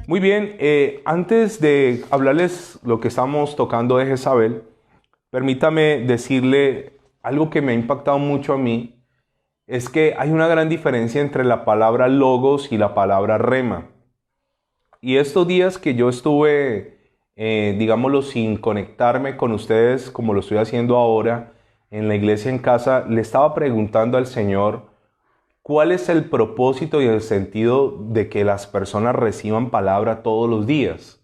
Muy bien, antes de hablarles lo que estamos tocando de Jezabel, permítame decirle algo que me ha impactado mucho a mí, es que hay una gran diferencia entre la palabra logos y la palabra rema. Y estos días que yo estuve, digámoslo, sin conectarme con ustedes como lo estoy haciendo ahora en la iglesia en casa, le estaba preguntando al Señor, ¿cuál es el propósito y el sentido de que las personas reciban palabra todos los días?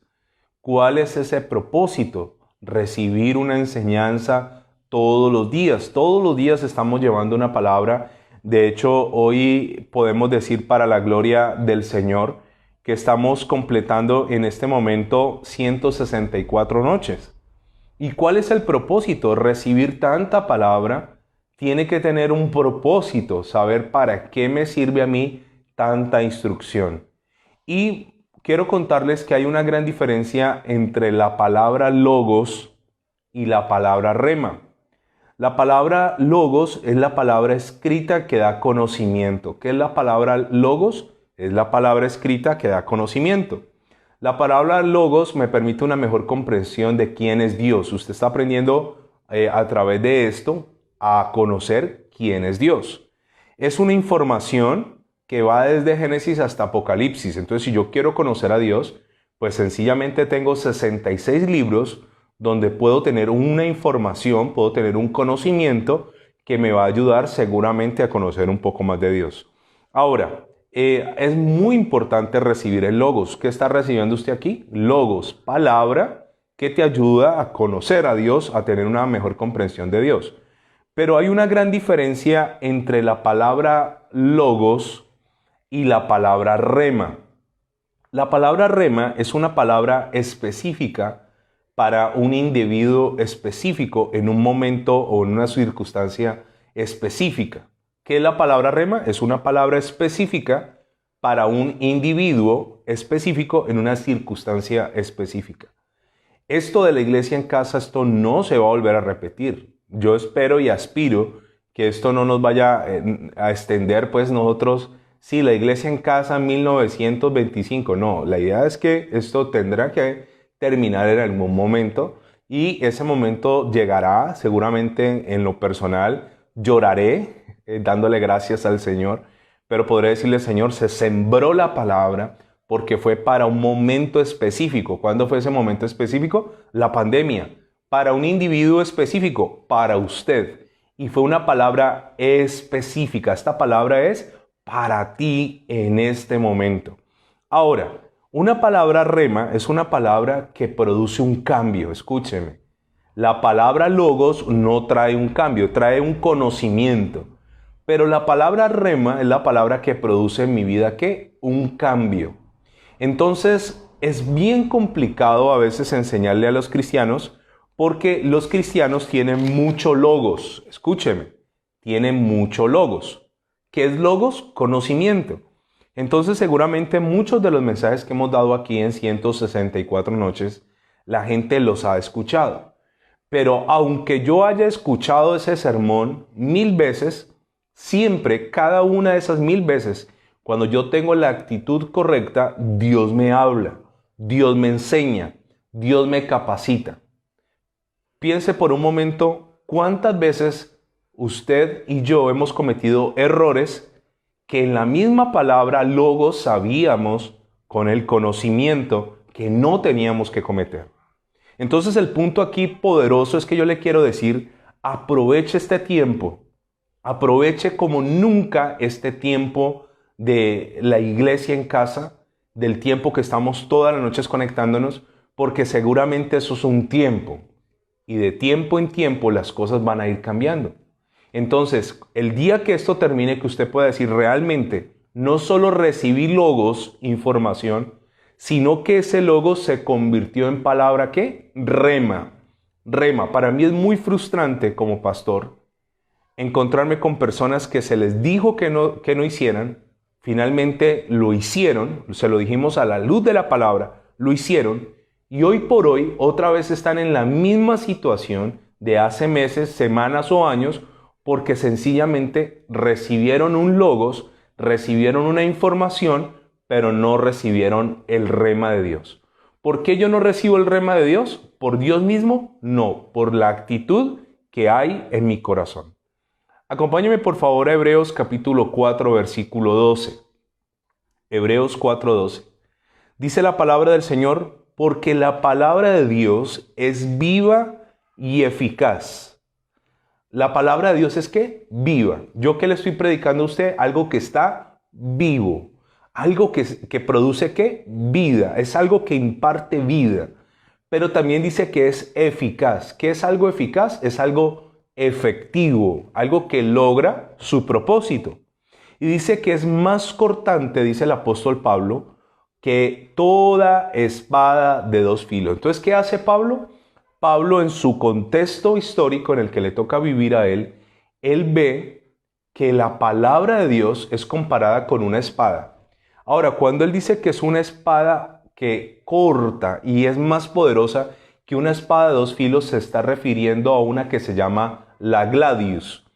¿Cuál es ese propósito? Recibir una enseñanza todos los días. Todos los días estamos llevando una palabra. De hecho, hoy podemos decir para la gloria del Señor que estamos completando en este momento 164 noches. ¿Y cuál es el propósito? Recibir tanta palabra. Tiene que tener un propósito, saber para qué me sirve a mí tanta instrucción. Y quiero contarles que hay una gran diferencia entre la palabra logos y la palabra rema. La palabra logos es la palabra escrita que da conocimiento. ¿Qué es la palabra logos? Es la palabra escrita que da conocimiento. La palabra logos me permite una mejor comprensión de quién es Dios. Usted está aprendiendo a través de esto a conocer quién es Dios. Es una información que va desde Génesis hasta Apocalipsis. Entonces, si yo quiero conocer a Dios, pues sencillamente tengo 66 libros donde puedo tener una información, puedo tener un conocimiento que me va a ayudar seguramente a conocer un poco más de Dios. Ahora, es muy importante recibir el logos. ¿Qué está recibiendo usted aquí? Logos, palabra que te ayuda a conocer a Dios, a tener una mejor comprensión de Dios. Pero hay una gran diferencia entre la palabra logos y la palabra rema. La palabra rema es una palabra específica para un individuo específico en un momento o en una circunstancia específica. ¿Qué es la palabra rema? Es una palabra específica para un individuo específico en una circunstancia específica. Esto de la iglesia en casa, esto no se va a volver a repetir. Yo espero y aspiro que esto no nos vaya a extender, pues nosotros, sí, la iglesia en casa 1925, no, la idea es que esto tendrá que terminar en algún momento y ese momento llegará, seguramente en lo personal, lloraré dándole gracias al Señor, pero podré decirle, Señor, se sembró la palabra porque fue para un momento específico. ¿Cuándo fue ese momento específico? La pandemia. Para un individuo específico, para usted. Y fue una palabra específica. Esta palabra es para ti en este momento. Ahora, una palabra rema es una palabra que produce un cambio. Escúcheme. La palabra logos no trae un cambio, trae un conocimiento. Pero la palabra rema es la palabra que produce en mi vida, ¿qué? Un cambio. Entonces, es bien complicado a veces enseñarle a los cristianos porque los cristianos tienen mucho logos. Escúcheme, tienen mucho logos. ¿Qué es logos? Conocimiento. Entonces, seguramente muchos de los mensajes que hemos dado aquí en 164 noches, la gente los ha escuchado. Pero aunque yo haya escuchado ese sermón 1000 veces, siempre, cada una de esas 1000 veces, cuando yo tengo la actitud correcta, Dios me habla, Dios me enseña, Dios me capacita. Piense por un momento cuántas veces usted y yo hemos cometido errores que en la misma palabra logos sabíamos con el conocimiento que no teníamos que cometer. Entonces el punto aquí poderoso es que yo le quiero decir, aproveche este tiempo, aproveche como nunca este tiempo de la iglesia en casa, del tiempo que estamos todas las noches conectándonos, porque seguramente eso es un tiempo. Y de tiempo en tiempo las cosas van a ir cambiando. Entonces, el día que esto termine, que usted pueda decir realmente, no solo recibí logos, información, sino que ese logos se convirtió en palabra, ¿qué? Rema. Rema. Para mí es muy frustrante como pastor encontrarme con personas que se les dijo que no hicieran, finalmente lo hicieron, se lo dijimos a la luz de la palabra, lo hicieron, y hoy por hoy otra vez están en la misma situación de hace meses, semanas o años, porque sencillamente recibieron un logos, recibieron una información, pero no recibieron el rema de Dios. ¿Por qué yo no recibo el rema de Dios? ¿Por Dios mismo? No, por la actitud que hay en mi corazón. Acompáñame por favor a Hebreos capítulo 4, versículo 12. Hebreos 4:12. Dice la palabra del Señor, porque la palabra de Dios es viva y eficaz. La palabra de Dios es ¿qué? Viva. Yo que le estoy predicando a usted algo que está vivo. Algo que produce ¿qué? Vida. Es algo que imparte vida. Pero también dice que es eficaz. ¿Qué es algo eficaz? Es algo efectivo. Algo que logra su propósito. Y dice que es más cortante, dice el apóstol Pablo, que toda espada de dos filos. Entonces, ¿qué hace Pablo? Pablo, en su contexto histórico en el que le toca vivir a él ve que la palabra de Dios es comparada con una espada. Ahora, cuando él dice que es una espada que corta y es más poderosa que una espada de dos filos, se está refiriendo a una que se llama la gladius.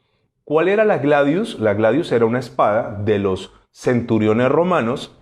¿Cuál era la gladius? La gladius era una espada de los centuriones romanos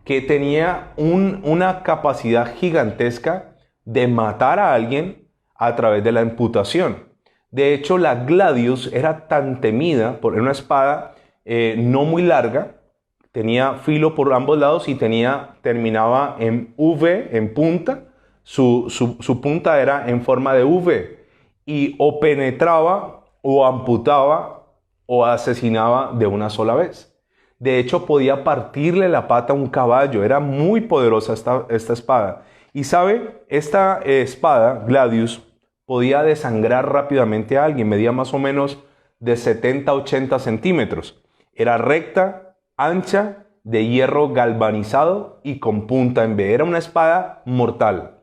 que tenía una capacidad gigantesca de matar a alguien a través de la amputación. De hecho, la gladius era tan temida por una espada no muy larga, tenía filo por ambos lados y terminaba en V, en punta. Su punta era en forma de V y o penetraba o amputaba o asesinaba de una sola vez. De hecho, podía partirle la pata a un caballo. Era muy poderosa esta espada. Y sabe, esta espada, gladius, podía desangrar rápidamente a alguien. Medía más o menos de 70 a 80 centímetros. Era recta, ancha, de hierro galvanizado y con punta en V. Era una espada mortal.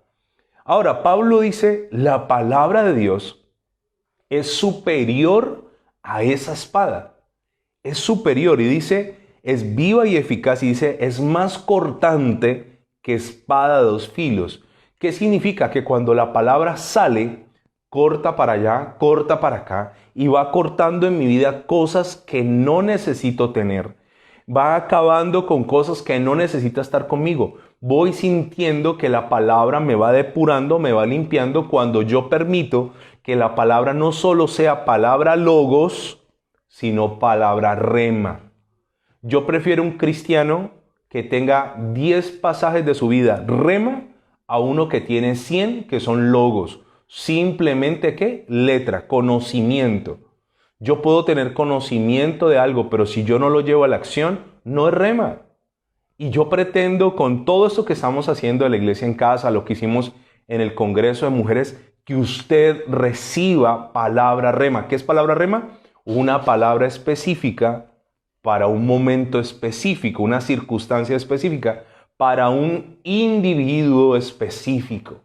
Ahora, Pablo dice, la palabra de Dios es superior a esa espada. Es superior y dice, es viva y eficaz y dice, es más cortante que espada de dos filos. ¿Qué significa? Que cuando la palabra sale, corta para allá, corta para acá y va cortando en mi vida cosas que no necesito tener. Va acabando con cosas que no necesita estar conmigo. Voy sintiendo que la palabra me va depurando, me va limpiando cuando yo permito que la palabra no solo sea palabra logos, sino palabra rema. Yo prefiero un cristiano que tenga 10 pasajes de su vida rema a uno que tiene 100 que son logos. Simplemente, ¿qué? Letra, conocimiento. Yo puedo tener conocimiento de algo, pero si yo no lo llevo a la acción, no es rema. Y yo pretendo, con todo esto que estamos haciendo de la iglesia en casa, lo que hicimos en el Congreso de Mujeres, que usted reciba palabra rema. ¿Qué es palabra rema? Una palabra específica para un momento específico, una circunstancia específica, para un individuo específico.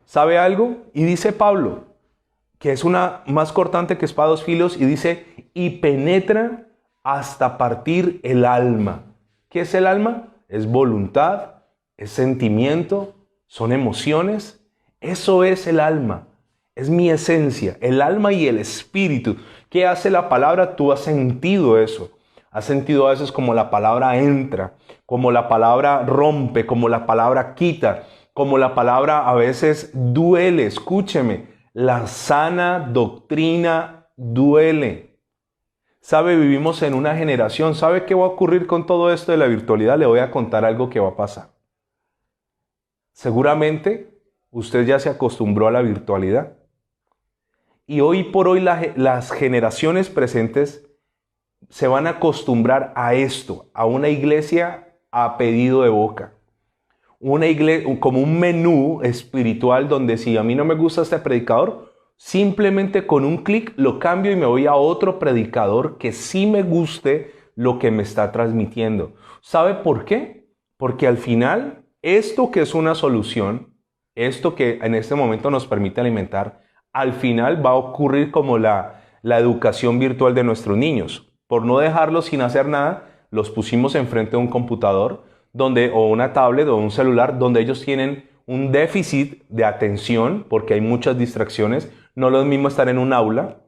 ¿Sabe algo? Y dice Pablo, que es una más cortante que espada de dos filos, y dice, y penetra hasta partir el alma. ¿Qué es el alma? Es voluntad, es sentimiento, son emociones. Eso es el alma, es mi esencia, el alma y el espíritu. ¿Qué hace la palabra? Tú has sentido eso. Has sentido a veces como la palabra entra, como la palabra rompe, como la palabra quita, como la palabra a veces duele. Escúcheme, la sana doctrina duele. ¿Sabe? Vivimos en una generación. ¿Sabe qué va a ocurrir con todo esto de la virtualidad? Le voy a contar algo que va a pasar. Seguramente usted ya se acostumbró a la virtualidad. Y hoy por hoy las generaciones presentes se van a acostumbrar a esto, a una iglesia a pedido de boca. Una iglesia como un menú espiritual donde si a mí no me gusta este predicador, simplemente con un clic lo cambio y me voy a otro predicador que sí me guste lo que me está transmitiendo. ¿Sabe por qué? Porque al final, esto que es una solución, esto que en este momento nos permite alimentar, al final va a ocurrir como la educación virtual de nuestros niños. Por no dejarlos sin hacer nada, los pusimos enfrente de un computador o una tablet o un celular donde ellos tienen un déficit de atención porque hay muchas distracciones. No es lo mismo estar en un aula,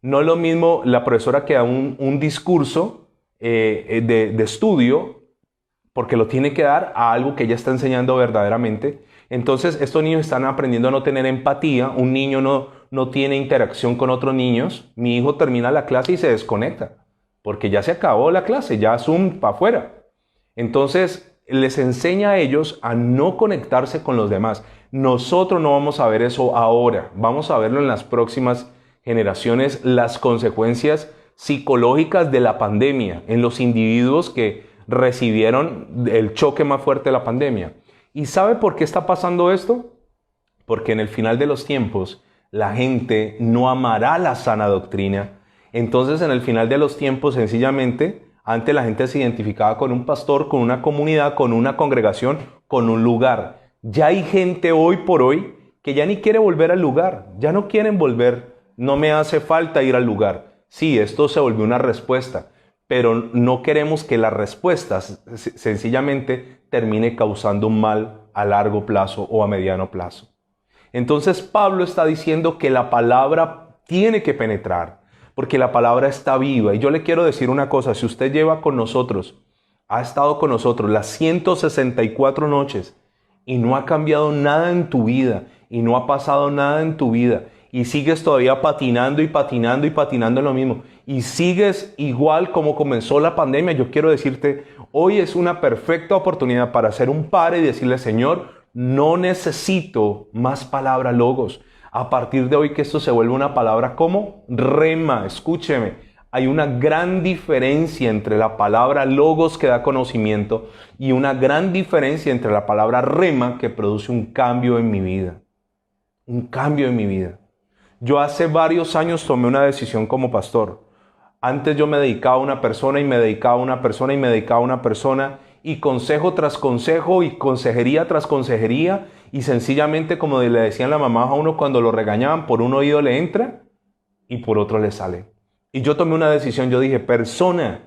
No es lo mismo la profesora que da un discurso de estudio, porque lo tiene que dar a algo que ella está enseñando verdaderamente. Entonces, estos niños están aprendiendo a no tener empatía. Un niño no tiene interacción con otros niños. Mi hijo termina la clase y se desconecta, porque ya se acabó la clase, ya Zoom para afuera. Entonces, les enseña a ellos a no conectarse con los demás. Nosotros no vamos a ver eso ahora, vamos a verlo en las próximas generaciones, las consecuencias psicológicas de la pandemia en los individuos que recibieron el choque más fuerte de la pandemia. ¿Y sabe por qué está pasando esto? Porque en el final de los tiempos la gente no amará la sana doctrina. Entonces, en el final de los tiempos, sencillamente, antes la gente se identificaba con un pastor, con una comunidad, con una congregación, con un lugar. Ya hay gente hoy por hoy que ya ni quiere volver al lugar, ya no quieren volver, no me hace falta ir al lugar. Sí, esto se volvió una respuesta, pero no queremos que la respuesta sencillamente termine causando un mal a largo plazo o a mediano plazo. Entonces Pablo está diciendo que la palabra tiene que penetrar, porque la palabra está viva. Y yo le quiero decir una cosa, si usted lleva con nosotros, ha estado con nosotros las 164 noches y no ha cambiado nada en tu vida y no ha pasado nada en tu vida y sigues todavía patinando y patinando y patinando en lo mismo y sigues igual como comenzó la pandemia, yo quiero decirte, hoy es una perfecta oportunidad para hacer un pare y decirle, Señor, no necesito más palabra logos. A partir de hoy que esto se vuelve una palabra como rema, escúcheme. Hay una gran diferencia entre la palabra logos que da conocimiento y una gran diferencia entre la palabra rema que produce un cambio en mi vida. Un cambio en mi vida. Yo hace varios años tomé una decisión como pastor. Antes yo me dedicaba a una persona y me dedicaba a una persona y me dedicaba a una persona y consejo tras consejo y consejería tras consejería y sencillamente como le decían la mamá a uno cuando lo regañaban, por un oído le entra y por otro le sale. Y yo tomé una decisión, yo dije, persona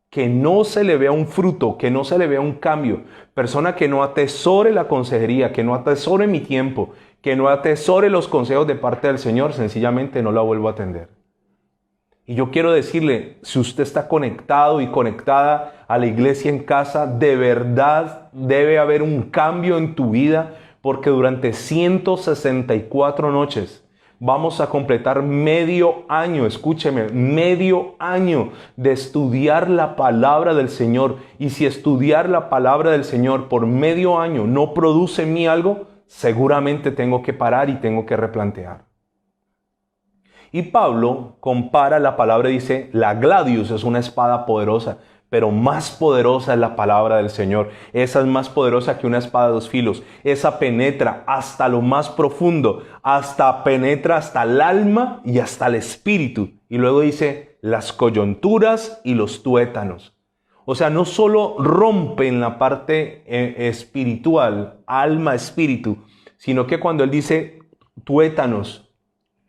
que no se le vea un fruto, que no se le vea un cambio, persona que no atesore la consejería, que no atesore mi tiempo, que no atesore los consejos de parte del Señor, sencillamente no la vuelvo a atender. Y yo quiero decirle, si usted está conectado y conectada a la iglesia en casa, de verdad debe haber un cambio en tu vida, porque durante 164 noches vamos a completar medio año, escúcheme, medio año de estudiar la palabra del Señor. Y si estudiar la palabra del Señor por medio año no produce en mí algo, seguramente tengo que parar y tengo que replantear. Y Pablo compara la palabra y dice, la gladius es una espada poderosa, pero más poderosa es la palabra del Señor. Esa es más poderosa que una espada de dos filos. Esa penetra hasta lo más profundo, penetra hasta el alma y hasta el espíritu. Y luego dice, las coyunturas y los tuétanos. O sea, no solo rompe en la parte espiritual, alma, espíritu, sino que cuando él dice tuétanos,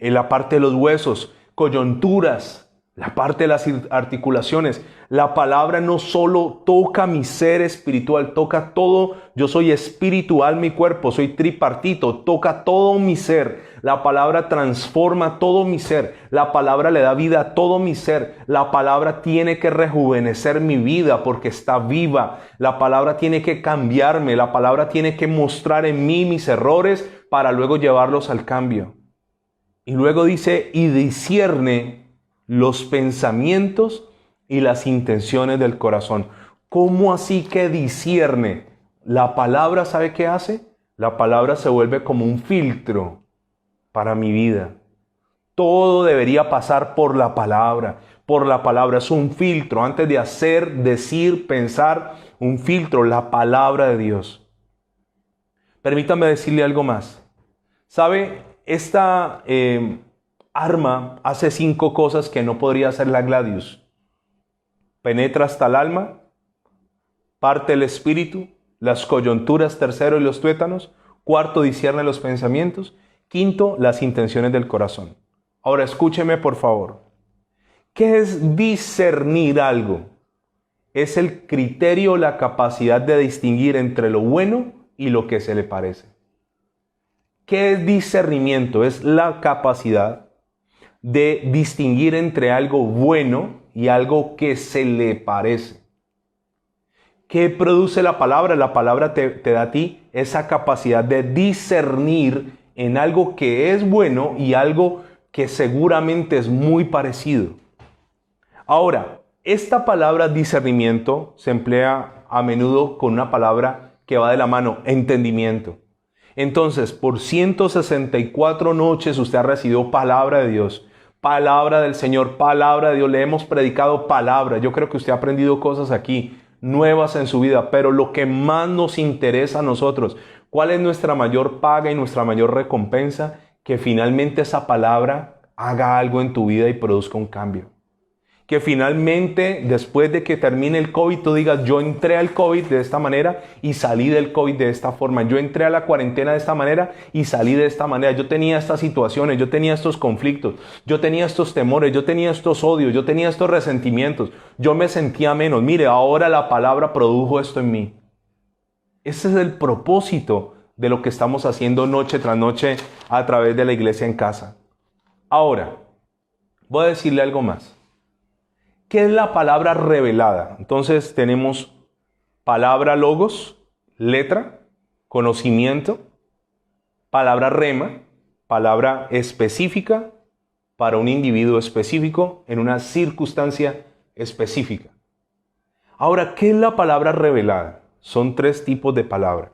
en la parte de los huesos, coyunturas, la parte de las articulaciones. La palabra no solo toca mi ser espiritual, toca todo. Yo soy espíritu, alma y cuerpo, soy tripartito, toca todo mi ser. La palabra transforma todo mi ser. La palabra le da vida a todo mi ser. La palabra tiene que rejuvenecer mi vida porque está viva. La palabra tiene que cambiarme. La palabra tiene que mostrar en mí mis errores para luego llevarlos al cambio. Y luego dice, y discierne los pensamientos y las intenciones del corazón. ¿Cómo así que discierne? La palabra, ¿sabe qué hace? La palabra se vuelve como un filtro para mi vida. Todo debería pasar por la palabra. Por la palabra es un filtro. Antes de hacer, decir, pensar, un filtro, la palabra de Dios. Permítame decirle algo más. ¿Sabe? Esta arma hace 5 cosas que no podría hacer la gladius. Penetra hasta el alma, parte el espíritu, las coyunturas, tercero, y los tuétanos. Cuarto, discierne los pensamientos. Quinto, las intenciones del corazón. Ahora escúcheme por favor. ¿Qué es discernir algo? Es el criterio, la capacidad de distinguir entre lo bueno y lo que se le parece. ¿Qué es discernimiento? Es la capacidad de distinguir entre algo bueno y algo que se le parece. ¿Qué produce la palabra? La palabra te da a ti esa capacidad de discernir en algo que es bueno y algo que seguramente es muy parecido. Ahora, esta palabra discernimiento se emplea a menudo con una palabra que va de la mano, entendimiento. Entonces, por 164 noches usted ha recibido palabra de Dios, palabra del Señor, palabra de Dios. Le hemos predicado palabra. Yo creo que usted ha aprendido cosas aquí nuevas en su vida, pero lo que más nos interesa a nosotros, ¿cuál es nuestra mayor paga y nuestra mayor recompensa? Que finalmente esa palabra haga algo en tu vida y produzca un cambio. Que finalmente, después de que termine el COVID, tú digas, yo entré al COVID de esta manera y salí del COVID de esta forma. Yo entré a la cuarentena de esta manera y salí de esta manera. Yo tenía estas situaciones, yo tenía estos conflictos, yo tenía estos temores, yo tenía estos odios, yo tenía estos resentimientos. Yo me sentía menos. Mire, ahora la palabra produjo esto en mí. Ese es el propósito de lo que estamos haciendo noche tras noche a través de la iglesia en casa. Ahora, voy a decirle algo más. ¿Qué es la palabra revelada? Entonces tenemos palabra logos, letra, conocimiento, palabra rema, palabra específica para un individuo específico en una circunstancia específica. Ahora, ¿qué es la palabra revelada? Son 3 tipos de palabra.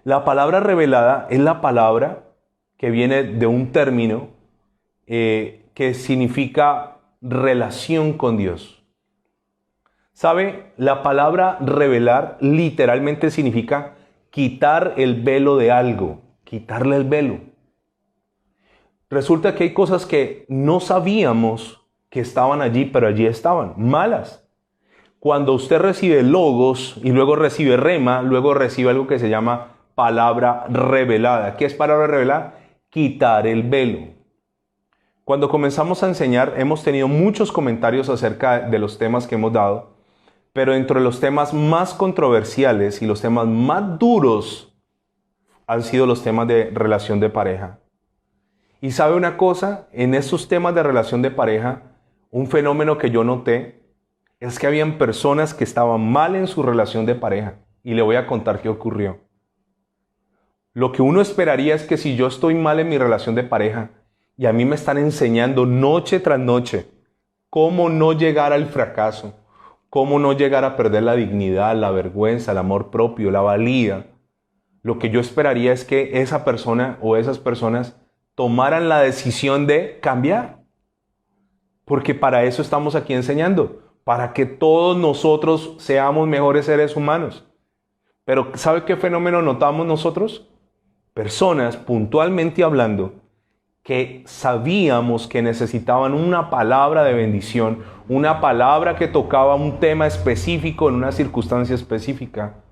La palabra revelada es la palabra que viene de un término que significa relación con Dios. ¿Sabe? La palabra revelar literalmente significa quitar el velo de algo, quitarle el velo. Resulta que hay cosas que no sabíamos que estaban allí, pero allí estaban, malas. Cuando usted recibe logos y luego recibe rema, luego recibe algo que se llama palabra revelada. ¿Qué es palabra revelada? Quitar el velo. Cuando comenzamos a enseñar, hemos tenido muchos comentarios acerca de los temas que hemos dado, pero entre los temas más controversiales y los temas más duros han sido los temas de relación de pareja. Y sabe una cosa, en esos temas de relación de pareja, un fenómeno que yo noté es que habían personas que estaban mal en su relación de pareja. Y le voy a contar qué ocurrió. Lo que uno esperaría es que si yo estoy mal en mi relación de pareja, y a mí me están enseñando noche tras noche cómo no llegar al fracaso, cómo no llegar a perder la dignidad, la vergüenza, el amor propio, la valía. Lo que yo esperaría es que esa persona o esas personas tomaran la decisión de cambiar. Porque para eso estamos aquí enseñando, para que todos nosotros seamos mejores seres humanos. Pero ¿sabe qué fenómeno notamos nosotros? Personas, puntualmente hablando, que sabíamos que necesitaban una palabra de bendición, una palabra que tocaba un tema específico en una circunstancia específica,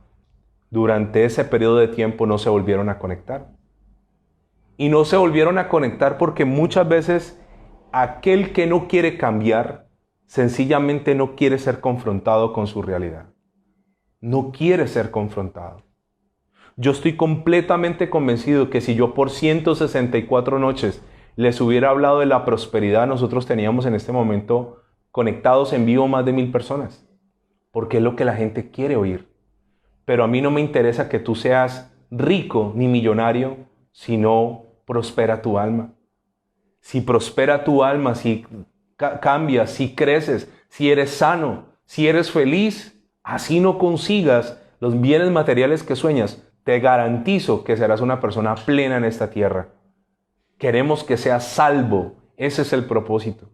durante ese periodo de tiempo no se volvieron a conectar. Y no se volvieron a conectar porque muchas veces aquel que no quiere cambiar, sencillamente no quiere ser confrontado con su realidad. No quiere ser confrontado. Yo estoy completamente convencido que si yo por 164 noches les hubiera hablado de la prosperidad, nosotros teníamos en este momento conectados en vivo más de 1000 personas. Porque es lo que la gente quiere oír. Pero a mí no me interesa que tú seas rico ni millonario, sino prospera tu alma. Si prospera tu alma, si cambias, si creces, si eres sano, si eres feliz, así no consigas los bienes materiales que sueñas, te garantizo que serás una persona plena en esta tierra. Queremos que seas salvo. Ese es el propósito.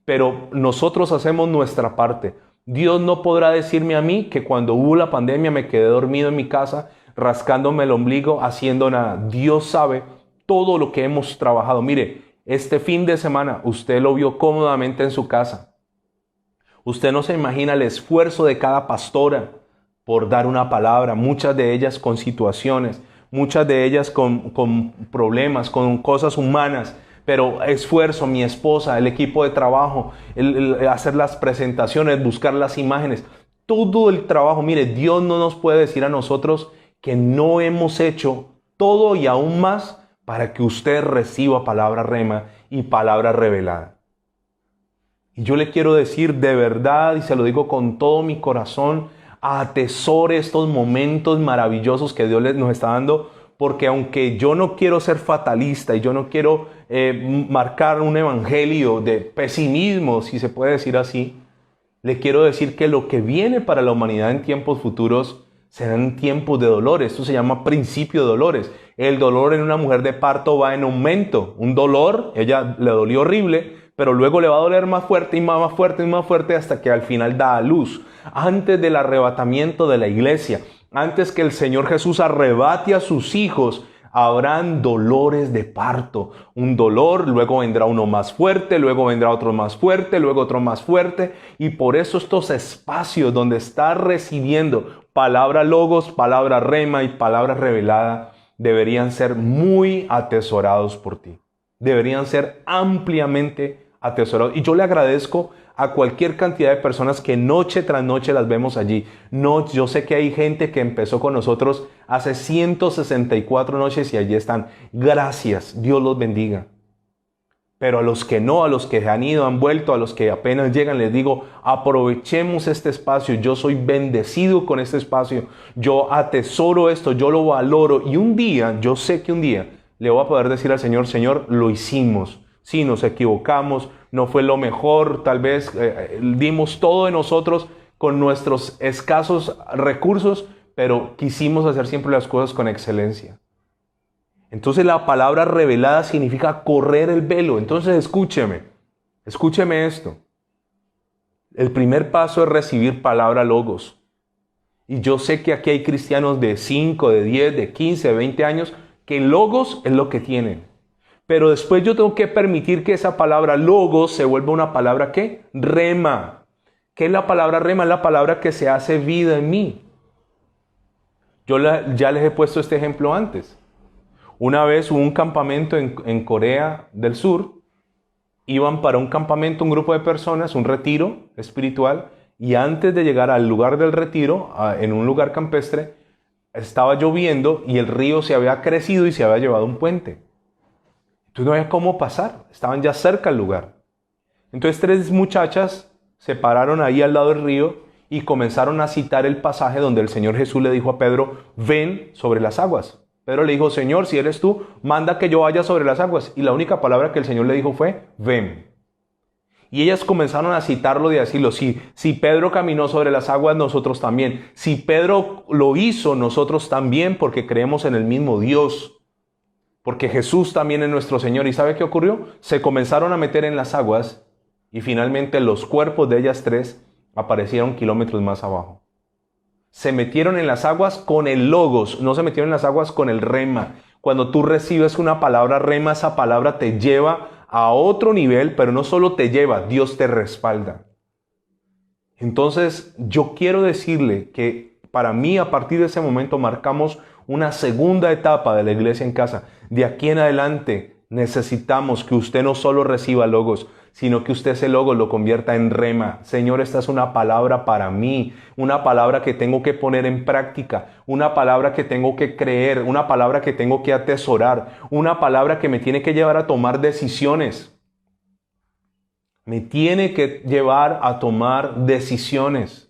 Pero nosotros hacemos nuestra parte. Dios no podrá decirme a mí que cuando hubo la pandemia me quedé dormido en mi casa, rascándome el ombligo, haciendo nada. Dios sabe todo lo que hemos trabajado. Mire, este fin de semana usted lo vio cómodamente en su casa. Usted no se imagina el esfuerzo de cada pastora por dar una palabra, muchas de ellas con situaciones, muchas de ellas con problemas, con cosas humanas, pero esfuerzo, mi esposa, el equipo de trabajo, el hacer las presentaciones, buscar las imágenes, todo el trabajo. Mire, Dios no nos puede decir a nosotros que no hemos hecho todo y aún más para que usted reciba palabra rema y palabra revelada. Y yo le quiero decir de verdad, y se lo digo con todo mi corazón, atesore estos momentos maravillosos que Dios nos está dando, porque aunque yo no quiero ser fatalista y yo no quiero marcar un evangelio de pesimismo, si se puede decir así, le quiero decir que lo que viene para la humanidad en tiempos futuros serán tiempos de dolores. Esto se llama principio de dolores. El dolor en una mujer de parto va en aumento. Un dolor, ella le dolió horrible, pero luego le va a doler más fuerte y más fuerte y más fuerte hasta que al final da a luz. Antes del arrebatamiento de la iglesia, antes que el Señor Jesús arrebate a sus hijos, habrán dolores de parto. Un dolor, luego vendrá uno más fuerte, luego vendrá otro más fuerte, luego otro más fuerte. Y por eso estos espacios donde estás recibiendo palabra logos, palabra rema y palabra revelada deberían ser muy atesorados por ti. Deberían ser ampliamente atesorados. Y yo le agradezco a cualquier cantidad de personas que noche tras noche las vemos allí. No, yo sé que hay gente que empezó con nosotros hace 164 noches y allí están. Gracias, Dios los bendiga. Pero a los que no, a los que han ido, han vuelto, a los que apenas llegan, les digo, aprovechemos este espacio. Yo soy bendecido con este espacio. Yo atesoro esto, yo lo valoro. Y un día, yo sé que un día, le voy a poder decir al Señor, Señor, lo hicimos. Sí, nos equivocamos, no fue lo mejor, tal vez dimos todo de nosotros con nuestros escasos recursos, pero quisimos hacer siempre las cosas con excelencia. Entonces la palabra revelada significa correr el velo. Entonces escúcheme esto. El primer paso es recibir palabra logos. Y yo sé que aquí hay cristianos de 5, de 10, de 15, de 20 años, que logos es lo que tienen. Pero después yo tengo que permitir que esa palabra logos se vuelva una palabra ¿qué? Rema. ¿Qué es la palabra rema? Es la palabra que se hace vida en mí. Ya les he puesto este ejemplo antes. Una vez hubo un campamento en Corea del Sur. Iban para un campamento un grupo de personas, un retiro espiritual. Y antes de llegar al lugar del retiro, en un lugar campestre, estaba lloviendo y el río se había crecido y se había llevado un puente. Entonces no había cómo pasar, estaban ya cerca del lugar. Entonces 3 muchachas se pararon ahí al lado del río y comenzaron a citar el pasaje donde el Señor Jesús le dijo a Pedro, ven sobre las aguas. Pedro le dijo, Señor, si eres tú, manda que yo vaya sobre las aguas. Y la única palabra que el Señor le dijo fue, ven. Y ellas comenzaron a citarlo y a decirlo, si Pedro caminó sobre las aguas, nosotros también. Si Pedro lo hizo, nosotros también, porque creemos en el mismo Dios. Porque Jesús también es nuestro Señor. ¿Y sabe qué ocurrió? Se comenzaron a meter en las aguas y finalmente los cuerpos de ellas 3 aparecieron kilómetros más abajo. Se metieron en las aguas con el logos, no se metieron en las aguas con el rema. Cuando tú recibes una palabra rema, esa palabra te lleva a otro nivel, pero no solo te lleva, Dios te respalda. Entonces, yo quiero decirle que para mí, a partir de ese momento, marcamos una segunda etapa de la iglesia en casa. De aquí en adelante necesitamos que usted no solo reciba logos, sino que usted ese logo lo convierta en rema. Señor, esta es una palabra para mí, una palabra que tengo que poner en práctica, una palabra que tengo que creer, una palabra que tengo que atesorar, una palabra que me tiene que llevar a tomar decisiones. Me tiene que llevar a tomar decisiones.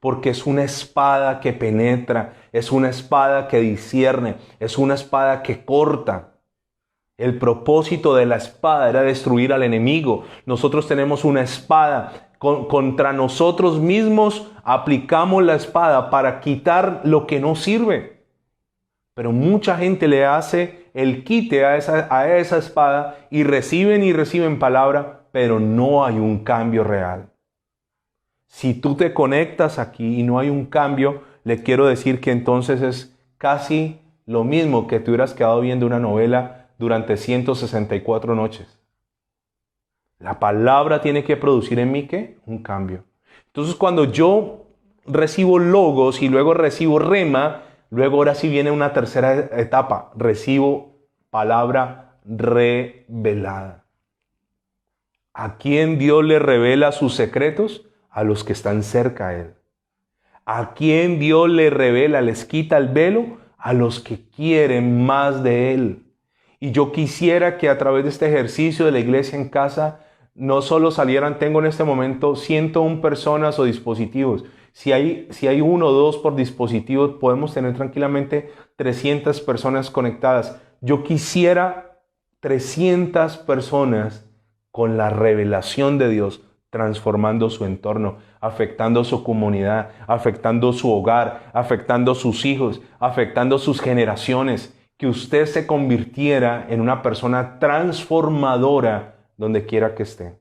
Porque es una espada que penetra, es una espada que discierne, es una espada que corta. El propósito de la espada era destruir al enemigo. Nosotros tenemos una espada. Contra nosotros mismos aplicamos la espada para quitar lo que no sirve. Pero mucha gente le hace el quite a esa espada y reciben palabra, pero no hay un cambio real. Si tú te conectas aquí y no hay un cambio, le quiero decir que entonces es casi lo mismo que te hubieras quedado viendo una novela durante 164 noches. La palabra tiene que producir en mí, ¿qué? Un cambio. Entonces cuando yo recibo logos y luego recibo rema, luego ahora sí viene una tercera etapa. Recibo palabra revelada. ¿A quién Dios le revela sus secretos? A los que están cerca a Él. ¿A quién Dios le revela, les quita el velo? A los que quieren más de Él. Y yo quisiera que a través de este ejercicio de la iglesia en casa, no solo salieran, tengo en este momento 101 personas o dispositivos. Si hay uno o dos por dispositivo, podemos tener tranquilamente 300 personas conectadas. Yo quisiera 300 personas con la revelación de Dios, transformando su entorno, afectando su comunidad, afectando su hogar, afectando sus hijos, afectando sus generaciones. Que usted se convirtiera en una persona transformadora donde quiera que esté.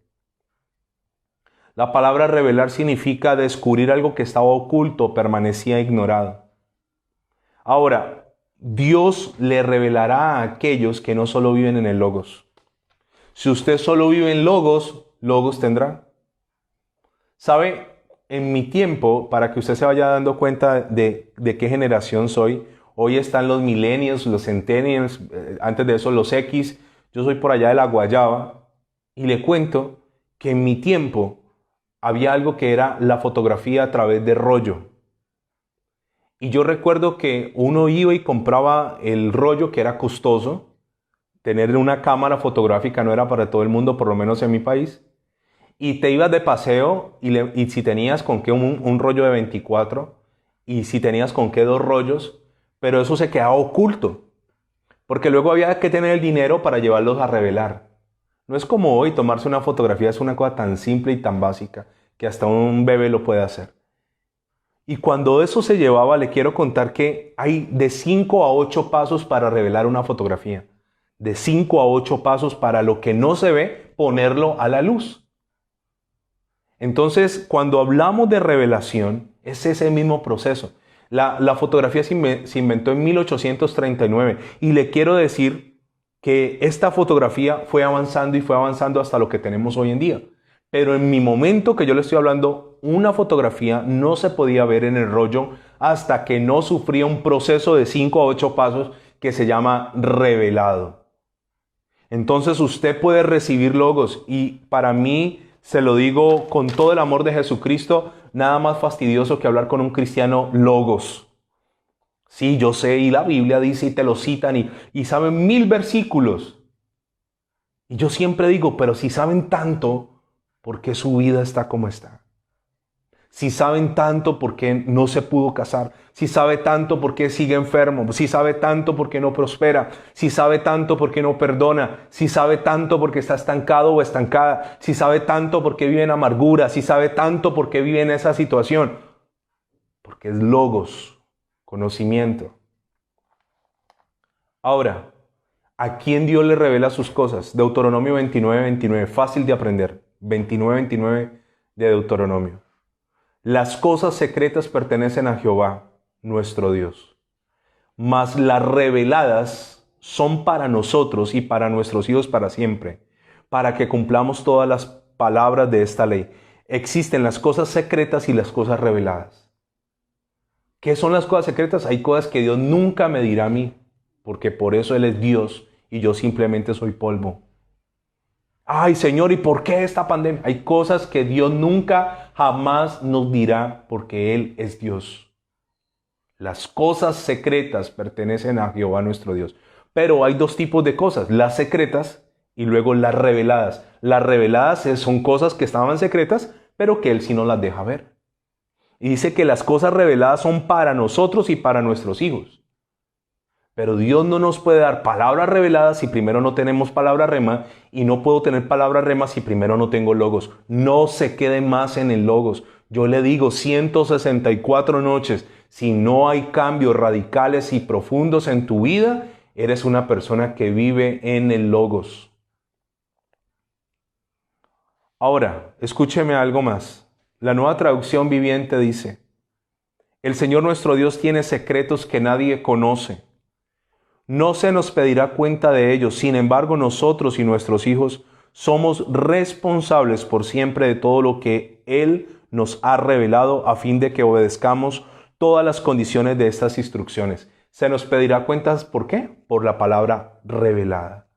La palabra revelar significa descubrir algo que estaba oculto, permanecía ignorado. Ahora, Dios le revelará a aquellos que no solo viven en el Logos. Si usted solo vive en Logos, Logos tendrá. ¿Sabe? En mi tiempo, para que usted se vaya dando cuenta de qué generación soy, hoy están los millennials, los centennials, antes de eso los X. Yo soy por allá de la Guayaba y le cuento que en mi tiempo había algo que era la fotografía a través de rollo. Y yo recuerdo que uno iba y compraba el rollo, que era costoso. Tener una cámara fotográfica no era para todo el mundo, por lo menos en mi país. Y te ibas de paseo y si tenías con qué un rollo de 24 y si tenías con qué 2 rollos, pero eso se quedaba oculto, porque luego había que tener el dinero para llevarlos a revelar. No es como hoy, tomarse una fotografía es una cosa tan simple y tan básica que hasta un bebé lo puede hacer. Y cuando eso se llevaba, le quiero contar que hay de 5 a 8 pasos para revelar una fotografía. De 5 a 8 pasos para lo que no se ve, ponerlo a la luz. Entonces, cuando hablamos de revelación, es ese mismo proceso. La fotografía se inventó en 1839 y le quiero decir que esta fotografía fue avanzando y fue avanzando hasta lo que tenemos hoy en día. Pero en mi momento que yo le estoy hablando, una fotografía no se podía ver en el rollo hasta que no sufría un proceso de 5 a 8 pasos que se llama revelado. Entonces usted puede recibir logos y para mí, se lo digo con todo el amor de Jesucristo, nada más fastidioso que hablar con un cristiano logos. Sí, yo sé, y la Biblia dice y te lo citan y saben 1000 versículos. Y yo siempre digo, pero si saben tanto, ¿por qué su vida está como está? Si saben tanto, ¿por qué no se pudo casar? Si sabe tanto, ¿por qué sigue enfermo? Si sabe tanto, ¿por qué no prospera? Si sabe tanto, ¿por qué no perdona? Si sabe tanto, ¿por qué está estancado o estancada? Si sabe tanto, ¿por qué vive en amargura? Si sabe tanto, ¿por qué vive en esa situación? Porque es logos, conocimiento. Ahora, ¿a quién Dios le revela sus cosas? Deuteronomio 29:29, fácil de aprender. 29:29 de Deuteronomio. Las cosas secretas pertenecen a Jehová, nuestro Dios. Mas las reveladas son para nosotros y para nuestros hijos para siempre, para que cumplamos todas las palabras de esta ley. Existen las cosas secretas y las cosas reveladas. ¿Qué son las cosas secretas? Hay cosas que Dios nunca me dirá a mí, porque por eso Él es Dios y yo simplemente soy polvo. Ay, Señor, ¿y por qué esta pandemia? Hay cosas que Dios nunca, jamás nos dirá porque Él es Dios. Las cosas secretas pertenecen a Jehová nuestro Dios. Pero hay 2 tipos de cosas, las secretas y luego las reveladas. Las reveladas son cosas que estaban secretas, pero que Él sí nos las deja ver. Y dice que las cosas reveladas son para nosotros y para nuestros hijos. Pero Dios no nos puede dar palabras reveladas si primero no tenemos palabra rema, y no puedo tener palabra rema si primero no tengo logos. No se quede más en el logos. Yo le digo 164 noches, si no hay cambios radicales y profundos en tu vida, eres una persona que vive en el logos. Ahora, escúcheme algo más. La Nueva Traducción Viviente dice, el Señor nuestro Dios tiene secretos que nadie conoce. No se nos pedirá cuenta de ellos, sin embargo nosotros y nuestros hijos somos responsables por siempre de todo lo que Él nos ha revelado a fin de que obedezcamos todas las condiciones de estas instrucciones. Se nos pedirá cuentas, ¿por qué? Por la palabra revelada.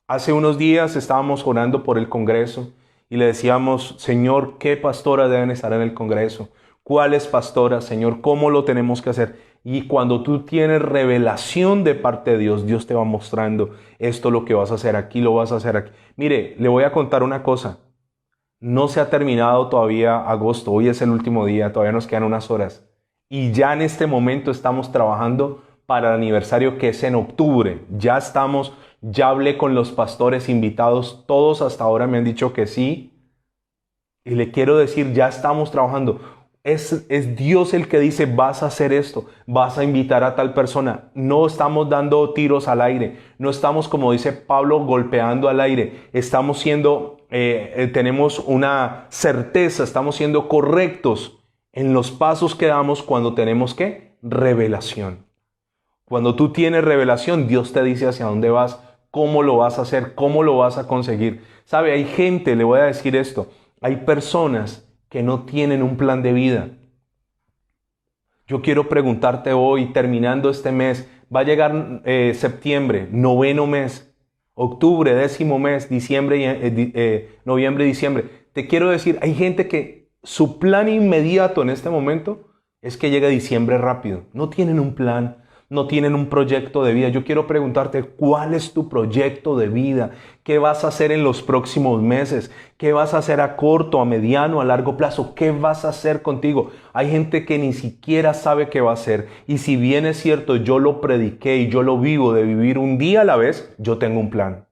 Hace unos días estábamos orando por el Congreso y le decíamos, Señor, ¿qué pastoras deben estar en el Congreso? ¿Cuáles pastoras, Señor? ¿Cómo lo tenemos que hacer? Y cuando tú tienes revelación de parte de Dios, Dios te va mostrando esto lo que vas a hacer aquí, lo vas a hacer aquí. Mire, le voy a contar una cosa. No se ha terminado todavía agosto, hoy es el último día, todavía nos quedan unas horas. Y ya en este momento estamos trabajando para el aniversario que es en octubre. Ya hablé con los pastores invitados, todos hasta ahora me han dicho que sí. Y le quiero decir, ya estamos trabajando. Es Dios el que dice, vas a hacer esto, vas a invitar a tal persona. No estamos dando tiros al aire, no estamos, como dice Pablo, golpeando al aire. Estamos tenemos una certeza, estamos siendo correctos en los pasos que damos cuando tenemos, ¿qué? Revelación. Cuando tú tienes revelación, Dios te dice hacia dónde vas, cómo lo vas a hacer, cómo lo vas a conseguir. ¿Sabe? Hay gente, le voy a decir esto, hay personas que no tienen un plan de vida. Yo quiero preguntarte hoy, terminando este mes, va a llegar septiembre, 9º mes, octubre, 10º mes, noviembre, diciembre. Te quiero decir, hay gente que su plan inmediato en este momento es que llegue diciembre rápido. No tienen un plan, no tienen un proyecto de vida. Yo quiero preguntarte, ¿cuál es tu proyecto de vida? ¿Qué vas a hacer en los próximos meses? ¿Qué vas a hacer a corto, a mediano, a largo plazo? ¿Qué vas a hacer contigo? Hay gente que ni siquiera sabe qué va a hacer. Y si bien es cierto, yo lo prediqué y yo lo vivo de vivir un día a la vez, yo tengo un plan.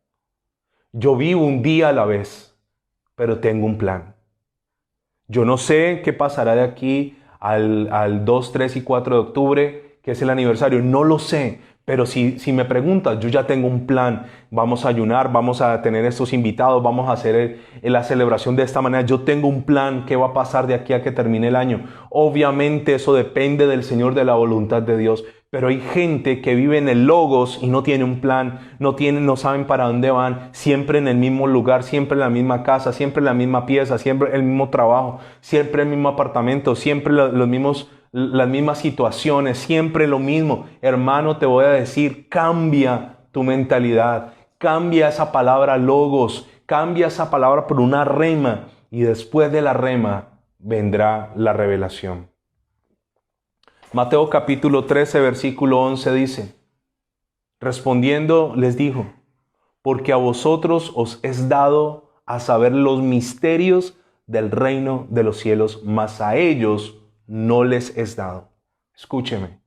Yo vivo un día a la vez, pero tengo un plan. Yo no sé qué pasará de aquí al 2, 3 y 4 de octubre, que es el aniversario, no lo sé, pero si me preguntas, yo ya tengo un plan. Vamos a ayunar, vamos a tener estos invitados, vamos a hacer la celebración de esta manera. Yo tengo un plan, qué va a pasar de aquí a que termine el año. Obviamente eso depende del Señor, de la voluntad de Dios, pero hay gente que vive en el logos y no tiene un plan, no saben para dónde van, siempre en el mismo lugar, siempre en la misma casa, siempre en la misma pieza, siempre el mismo trabajo, siempre el mismo apartamento, siempre las mismas situaciones, siempre lo mismo. Hermano, te voy a decir, cambia tu mentalidad, cambia esa palabra logos, cambia esa palabra por una rema, y después de la rema vendrá la revelación. Mateo capítulo 13, versículo 11 dice, respondiendo les dijo, porque a vosotros os es dado a saber los misterios del reino de los cielos, mas a ellos no les es dado. Escúcheme.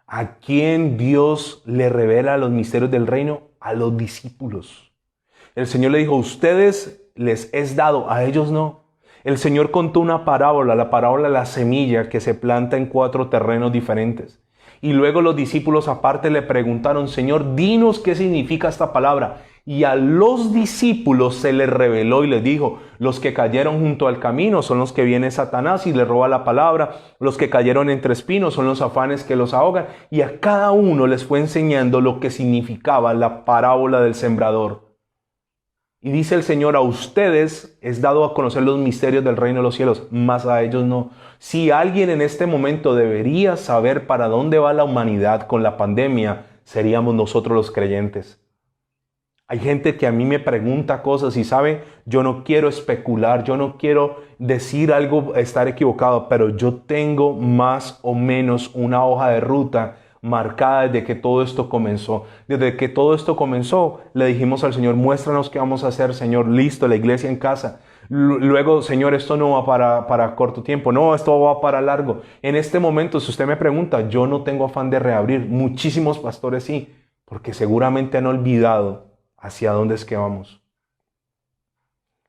¿A quién Dios le revela los misterios del reino? A los discípulos. El Señor le dijo, ustedes les es dado, a ellos no. El Señor contó una parábola, la parábola de la semilla que se planta en 4 terrenos diferentes. Y luego los discípulos aparte le preguntaron, Señor, dinos qué significa esta palabra. Y a los discípulos se les reveló y les dijo, los que cayeron junto al camino son los que viene Satanás y les roba la palabra, los que cayeron entre espinos son los afanes que los ahogan, y a cada uno les fue enseñando lo que significaba la parábola del sembrador. Y dice el Señor, a ustedes es dado a conocer los misterios del reino de los cielos, mas a ellos no. Si alguien en este momento debería saber para dónde va la humanidad con la pandemia, seríamos nosotros los creyentes. Hay gente que a mí me pregunta cosas y sabe, yo no quiero especular, yo no quiero decir algo, estar equivocado, pero yo tengo más o menos una hoja de ruta marcada desde que todo esto comenzó. Desde que todo esto comenzó, le dijimos al Señor, muéstranos qué vamos a hacer, Señor, listo, la iglesia en casa. Luego, Señor, esto no va para corto tiempo, no, esto va para largo. En este momento, si usted me pregunta, yo no tengo afán de reabrir. Muchísimos pastores sí, porque seguramente han olvidado hacia dónde es que vamos.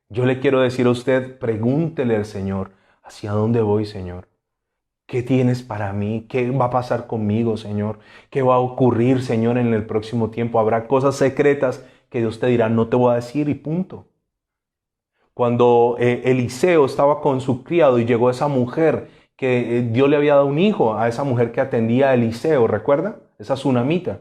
Yo le quiero decir a usted, pregúntele al Señor, ¿hacia dónde voy, Señor? ¿Qué tienes para mí? ¿Qué va a pasar conmigo, Señor? ¿Qué va a ocurrir, Señor, en el próximo tiempo? Habrá cosas secretas que Dios te dirá, no te voy a decir y punto. Cuando Eliseo estaba con su criado y llegó esa mujer que Dios le había dado un hijo a esa mujer que atendía a Eliseo, ¿recuerda? Esa tsunamita.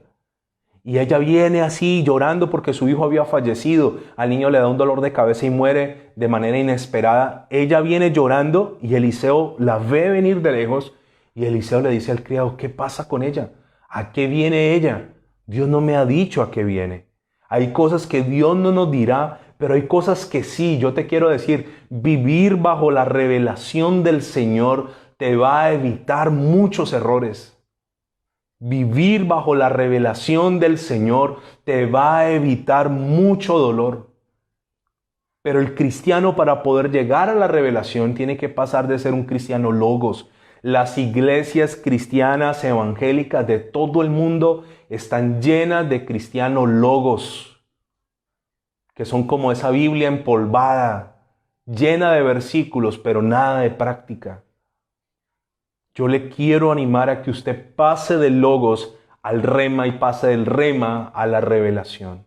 Y ella viene así llorando porque su hijo había fallecido. Al niño le da un dolor de cabeza y muere de manera inesperada. Ella viene llorando y Eliseo la ve venir de lejos. Y Eliseo le dice al criado, ¿qué pasa con ella? ¿A qué viene ella? Dios no me ha dicho a qué viene. Hay cosas que Dios no nos dirá, pero hay cosas que sí. Yo te quiero decir, vivir bajo la revelación del Señor te va a evitar muchos errores. Vivir bajo la revelación del Señor te va a evitar mucho dolor. Pero el cristiano, para poder llegar a la revelación, tiene que pasar de ser un cristiano logos. Las iglesias cristianas evangélicas de todo el mundo están llenas de cristianos logos, que son como esa Biblia empolvada, llena de versículos, pero nada de práctica. Yo le quiero animar a que usted pase del logos al rema y pase del rema a la revelación.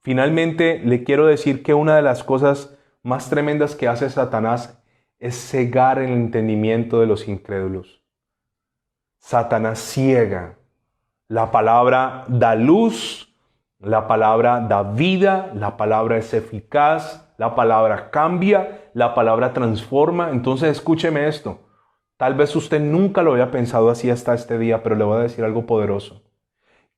Finalmente, le quiero decir que una de las cosas más tremendas que hace Satanás es cegar el entendimiento de los incrédulos. Satanás ciega. La palabra da luz, la palabra da vida, la palabra es eficaz, la palabra cambia, la palabra transforma. Entonces, escúcheme esto. Tal vez usted nunca lo había pensado así hasta este día, pero le voy a decir algo poderoso.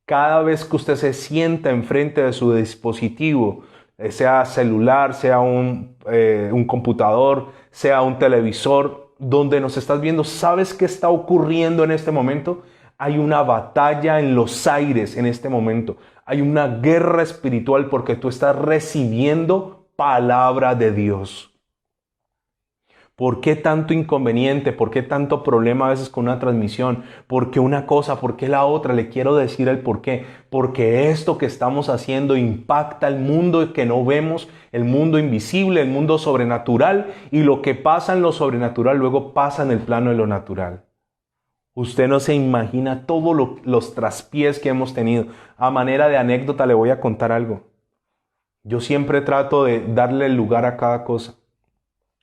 Cada vez que usted se sienta enfrente de su dispositivo, sea celular, sea un computador, sea un televisor, donde nos estás viendo, ¿sabes qué está ocurriendo en este momento? Hay una batalla en los aires en este momento. Hay una guerra espiritual porque tú estás recibiendo palabra de Dios. ¿Por qué tanto inconveniente? ¿Por qué tanto problema a veces con una transmisión? ¿Por qué una cosa? ¿Por qué la otra? Le quiero decir el por qué. Porque esto que estamos haciendo impacta el mundo que no vemos, el mundo invisible, el mundo sobrenatural. Y lo que pasa en lo sobrenatural luego pasa en el plano de lo natural. Usted no se imagina todos los traspiés que hemos tenido. A manera de anécdota le voy a contar algo. Yo siempre trato de darle el lugar a cada cosa.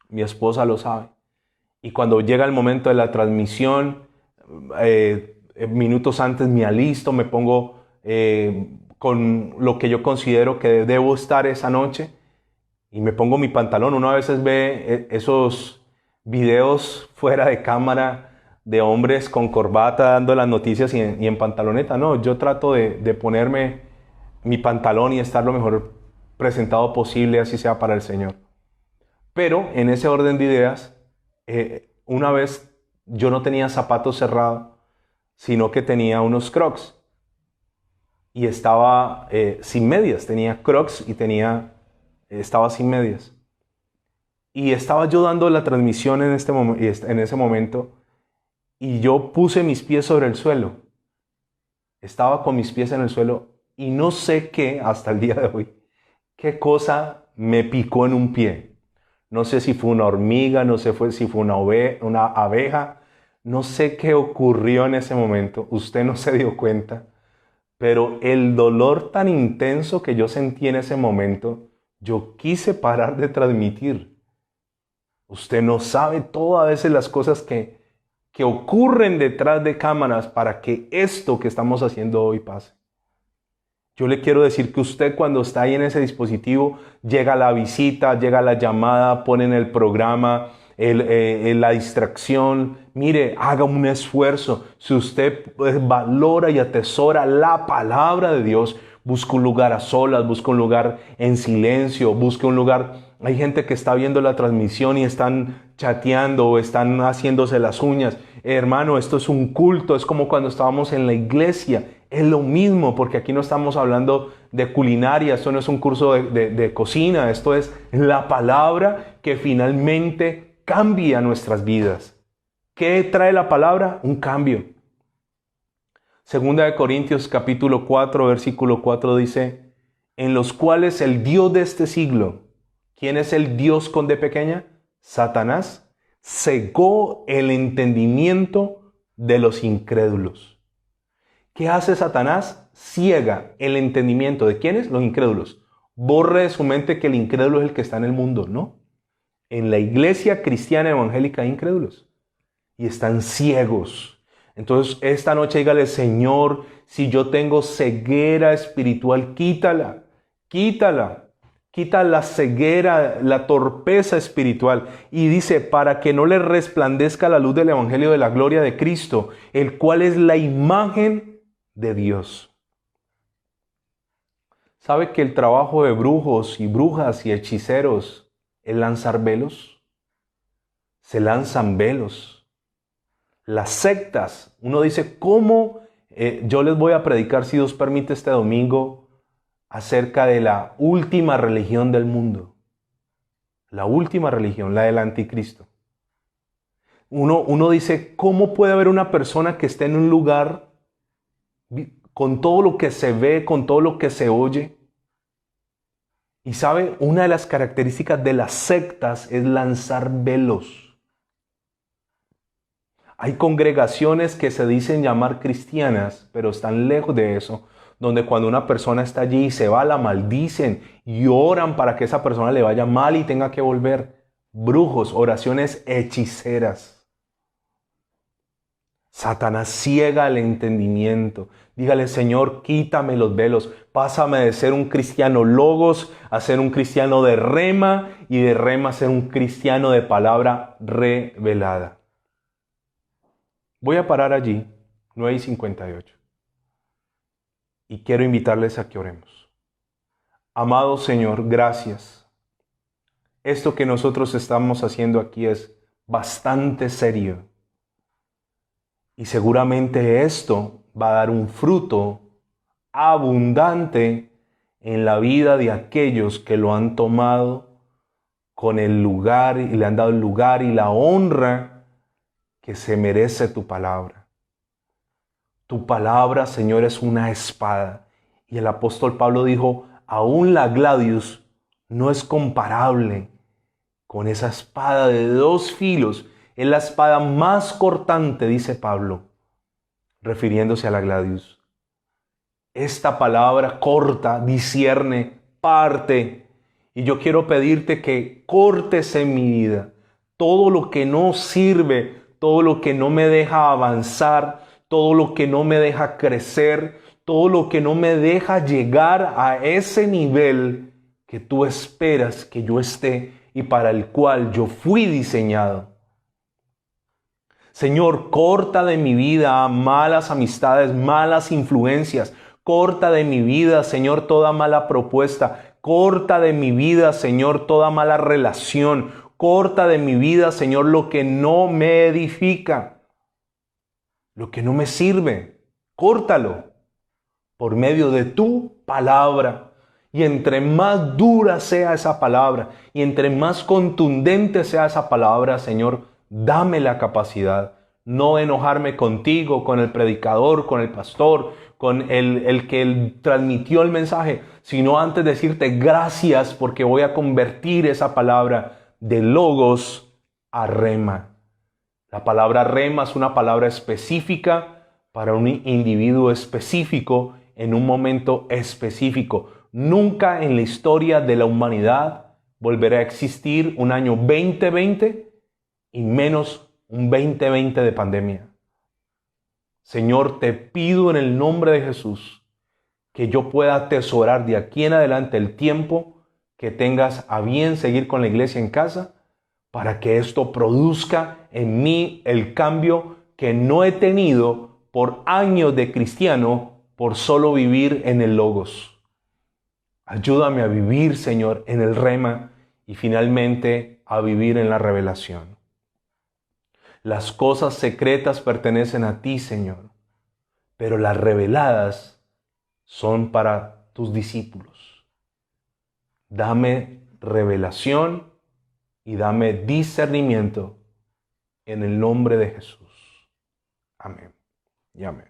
Mi esposa lo sabe. Y cuando llega el momento de la transmisión, minutos antes me alisto, me pongo con lo que yo considero que debo estar esa noche y me pongo mi pantalón. Uno a veces ve esos videos fuera de cámara de hombres con corbata dando las noticias y en pantaloneta. No, yo trato de ponerme mi pantalón y estar lo mejor presentado posible, así sea para el Señor. Pero en ese orden de ideas, una vez yo no tenía zapatos cerrados, sino que tenía unos Crocs. Y estaba sin medias, tenía Crocs y estaba sin medias. Y estaba yo dando la transmisión en ese momento y yo puse mis pies sobre el suelo. Estaba con mis pies en el suelo y no sé qué, hasta el día de hoy, qué cosa me picó en un pie. No sé si fue una hormiga, no sé si fue una abeja, no sé qué ocurrió en ese momento, usted no se dio cuenta, pero el dolor tan intenso que yo sentí en ese momento, yo quise parar de transmitir. Usted no sabe todas veces las cosas que ocurren detrás de cámaras para que esto que estamos haciendo hoy pase. Yo le quiero decir que usted cuando está ahí en ese dispositivo, llega la visita, llega la llamada, ponen el programa, la distracción. Mire, haga un esfuerzo. Si usted valora y atesora la palabra de Dios, busca un lugar a solas, busca un lugar en silencio, busca un lugar. Hay gente que está viendo la transmisión y están chateando o están haciéndose las uñas. Hermano, esto es un culto, es como cuando estábamos en la iglesia. Es lo mismo, porque aquí no estamos hablando de culinaria, esto no es un curso de cocina, esto es la palabra que finalmente cambia nuestras vidas. ¿Qué trae la palabra? Un cambio. Segunda de Corintios capítulo 4, versículo 4 dice, en los cuales el Dios de este siglo, ¿quién es el Dios con D pequeña? Satanás, cegó el entendimiento de los incrédulos. ¿Qué hace Satanás? Ciega el entendimiento de ¿quiénes? Los incrédulos. Borre de su mente que el incrédulo es el que está en el mundo, ¿no? En la iglesia cristiana evangélica hay incrédulos y están ciegos. Entonces esta noche dígale, Señor, si yo tengo ceguera espiritual, quítala, quítala. Quita la ceguera, la torpeza espiritual. Y dice, para que no le resplandezca la luz del evangelio de la gloria de Cristo, el cual es la imagen de Dios. ¿Sabe que el trabajo de brujos y brujas y hechiceros es lanzar velos? se lanzan velos. Las sectas, uno dice, ¿cómo yo les voy a predicar, si Dios permite, este domingo acerca de la última religión del mundo? La última religión, la del anticristo. Uno dice, ¿cómo puede haber una persona que esté en un lugar con todo lo que se ve, con todo lo que se oye? Y sabe, una de las características de las sectas es lanzar velos. Hay congregaciones que se dicen llamar cristianas, pero están lejos de eso, donde cuando una persona está allí y se va, la maldicen y oran para que esa persona le vaya mal y tenga que volver. Brujos, oraciones hechiceras. Satanás ciega el entendimiento. Dígale, Señor, quítame los velos. Pásame de ser un cristiano logos a ser un cristiano de rema, y de rema a ser un cristiano de palabra revelada. Voy a parar allí, 9:58. Y quiero invitarles a que oremos. Amado Señor, gracias. Esto que nosotros estamos haciendo aquí es bastante serio. Y seguramente esto va a dar un fruto abundante en la vida de aquellos que lo han tomado con el lugar y le han dado el lugar y la honra que se merece tu palabra. Tu palabra, Señor, es una espada. Y el apóstol Pablo dijo, aún la gladius no es comparable con esa espada de 2 filos. Es la espada más cortante, dice Pablo, refiriéndose a la gladius. Esta palabra corta, discierne, parte. Y yo quiero pedirte que cortes en mi vida todo lo que no sirve, todo lo que no me deja avanzar, todo lo que no me deja crecer, todo lo que no me deja llegar a ese nivel que tú esperas que yo esté y para el cual yo fui diseñado. Señor, corta de mi vida malas amistades, malas influencias. Corta de mi vida, Señor, toda mala propuesta. Corta de mi vida, Señor, toda mala relación. Corta de mi vida, Señor, lo que no me edifica, lo que no me sirve. Córtalo por medio de tu palabra. Y entre más dura sea esa palabra, y entre más contundente sea esa palabra, Señor, dame la capacidad, no enojarme contigo, con el predicador, con el pastor, con el que transmitió el mensaje, sino antes decirte gracias porque voy a convertir esa palabra de logos a rema. La palabra rema es una palabra específica para un individuo específico en un momento específico. Nunca en la historia de la humanidad volverá a existir un año 2020 y menos un 2020 de pandemia. Señor, te pido en el nombre de Jesús que yo pueda atesorar de aquí en adelante el tiempo que tengas a bien seguir con la iglesia en casa, para que esto produzca en mí el cambio que no he tenido por años de cristiano por solo vivir en el logos. Ayúdame a vivir, Señor, en el rema y finalmente a vivir en la revelación. Las cosas secretas pertenecen a ti, Señor, pero las reveladas son para tus discípulos. Dame revelación y dame discernimiento en el nombre de Jesús. Amén y amén.